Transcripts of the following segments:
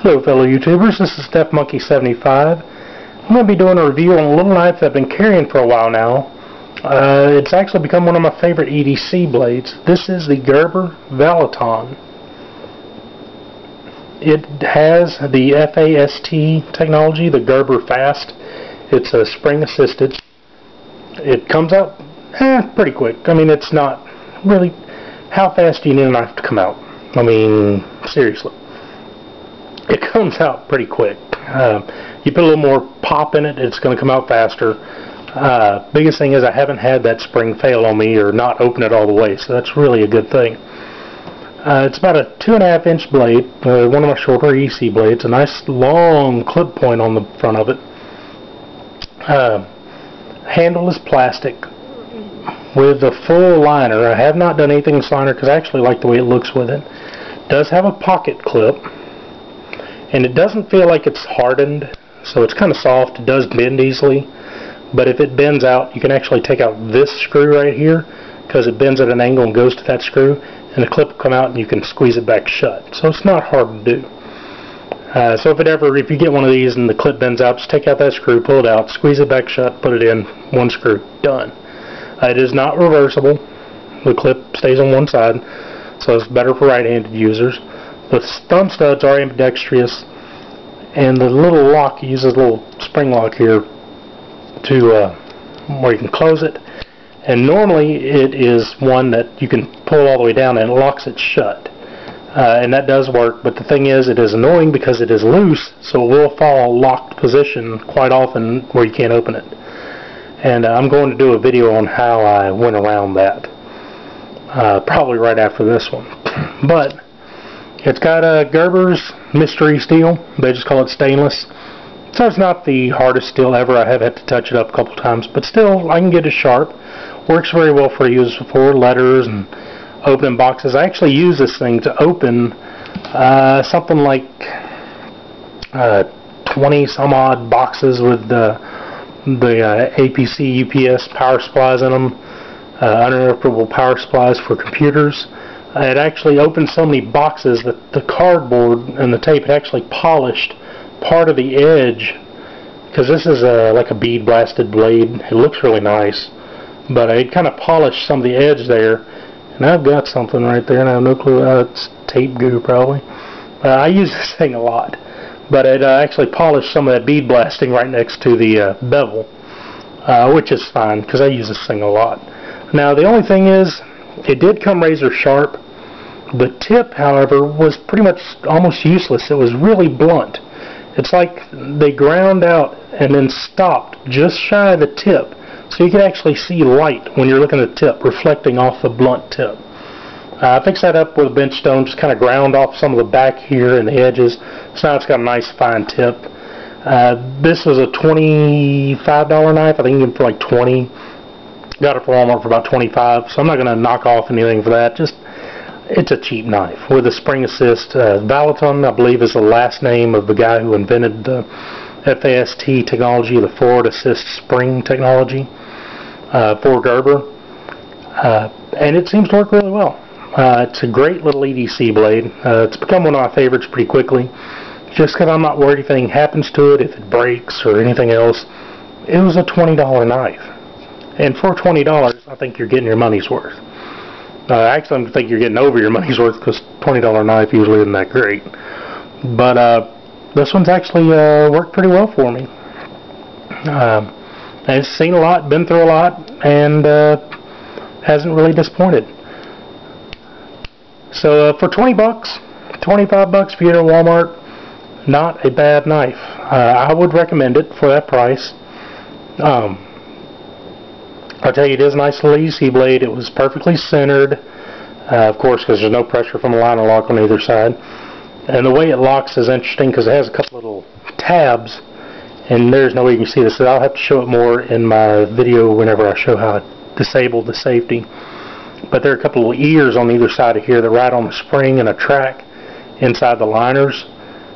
Hello fellow YouTubers, this is StefMonkey75. I'm going to be doing a review on a little knife that I've been carrying for a while now. It's actually become one of my favorite EDC blades. This is the Gerber Vallotton. It has the F.A.S.T technology, the Gerber F.A.S.T. It's a spring assisted. It comes out pretty quick. I mean, it's not really... How fast do you need a knife to come out? I mean, seriously. It comes out pretty quick. You put a little more pop in it, it's going to come out faster. Biggest thing is I haven't had that spring fail on me or not open it all the way, so that's really a good thing. It's about a 2.5 inch blade, one of my shorter EDC blades, a nice long clip point on the front of it. Handle is plastic with a full liner. I have not done anything with this liner because I actually like the way it looks with it. It does have a pocket clip. And it doesn't feel like it's hardened, so it's kind of soft. It does bend easily, but if it bends out, you can actually take out this screw right here because it bends at an angle and goes to that screw, and the clip will come out and you can squeeze it back shut. So it's not hard to do. So if you get one of these and the clip bends out, just take out that screw, pull it out, squeeze it back shut, put it in, one screw, done. It is not reversible. The clip stays on one side, so it's better for right-handed users. The thumb studs are ambidextrous, and the little lock uses a little spring lock here to where you can close it. And normally it is one that you can pull all the way down and it locks it shut. And that does work, but the thing is, it is annoying because it is loose, so it will fall a locked position quite often where you can't open it. And I'm going to do a video on how I went around that, probably right after this one. But it's got a Gerber's mystery steel. They just call it stainless. So it's not the hardest steel ever. I have had to touch it up a couple times, but still I can get it sharp. Works very well for use for letters and opening boxes. I actually use this thing to open something like 20 some odd boxes with the APC UPS power supplies in them, uninterruptible power supplies for computers. It actually opened so many boxes that the cardboard and the tape had actually polished part of the edge, because this is like a bead blasted blade. It looks really nice, but it kind of polished some of the edge there, and I've got something right there and I have no clue. It's tape goo probably. I use this thing a lot, but it actually polished some of that bead blasting right next to the bevel, which is fine because I use this thing a lot. Now the only thing is, it did come razor sharp. The tip, however, was pretty much almost useless. It was really blunt. It's like they ground out and then stopped just shy of the tip, so you can actually see light when you're looking at the tip reflecting off the blunt tip. I fixed that up with a bench stone, just kind of ground off some of the back here and the edges, so now it's got a nice fine tip. This was a $25 knife. I think you can get it for like $20. Got it for Walmart for about $25, so I'm not going to knock off anything for that. Just, it's a cheap knife with a spring assist. Vallotton, I believe, is the last name of the guy who invented the F.A.S.T technology, the forward assist spring technology for Gerber, and it seems to work really well. It's a great little EDC blade. It's become one of my favorites pretty quickly, just because I'm not worried if anything happens to it, if it breaks or anything else. It was a $20 knife. And for $20, I think you're getting your money's worth. Actually, I think you're getting over your money's worth because $20 knife usually isn't that great. But this one's actually worked pretty well for me. I've seen a lot, been through a lot, and hasn't really disappointed. So for $20, $25 if you get it at Walmart, not a bad knife. I would recommend it for that price. I'll tell you, it is a nice little EDC blade. It was perfectly centered, of course, because there's no pressure from a liner lock on either side. And the way it locks is interesting because it has a couple little tabs, and there's no way you can see this. So I'll have to show it more in my video whenever I show how I disable the safety. But there are a couple of ears on either side of here that ride on the spring and a track inside the liners.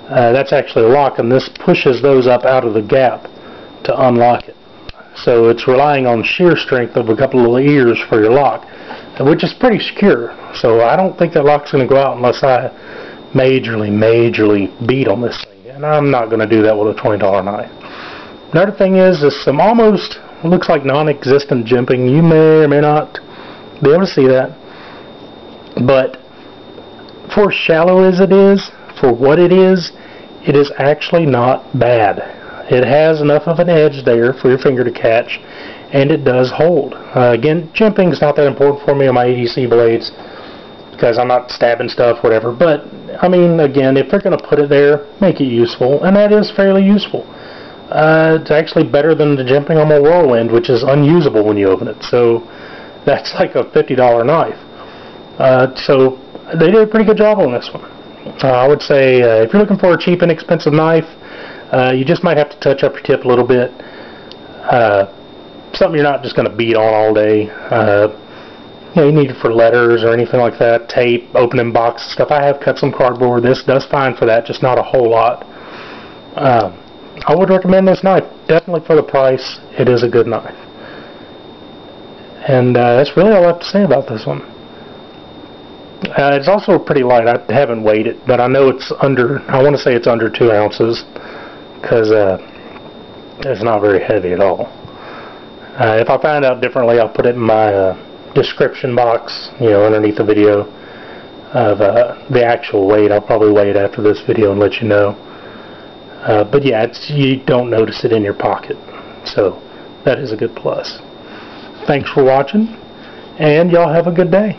That's actually a lock, and this pushes those up out of the gap to unlock it. So it's relying on shear strength of a couple of little ears for your lock, which is pretty secure. So I don't think that lock's going to go out unless I majorly bead on this thing, and I'm not going to do that with a $20 knife. Another thing is some almost looks like non-existent jimping. You may or may not be able to see that, but for as shallow as it is, for what it is actually not bad. It has enough of an edge there for your finger to catch, and it does hold. Again, jimping is not that important for me on my ADC blades because I'm not stabbing stuff, whatever, but I mean, again, if they're going to put it there, make it useful, and that is fairly useful. It's actually better than the jimping on my Whirlwind, which is unusable when you open it, so that's like a $50 knife. So they did a pretty good job on this one. I would say if you're looking for a cheap and inexpensive knife, you just might have to touch up your tip a little bit. Something you're not just going to beat on all day. You need it for letters or anything like that, tape, opening box stuff. I have cut some cardboard. This does fine for that, just not a whole lot. I would recommend this knife, definitely for the price. It is a good knife. And that's really all I have to say about this one. It's also pretty light. I haven't weighed it, but I know it's under, I want to say it's under 2 ounces, because it's not very heavy at all. If I find out differently, I'll put it in my description box, underneath the video of the actual weight. I'll probably weigh it after this video and let you know. But yeah, you don't notice it in your pocket, so that is a good plus. Thanks for watching, and y'all have a good day.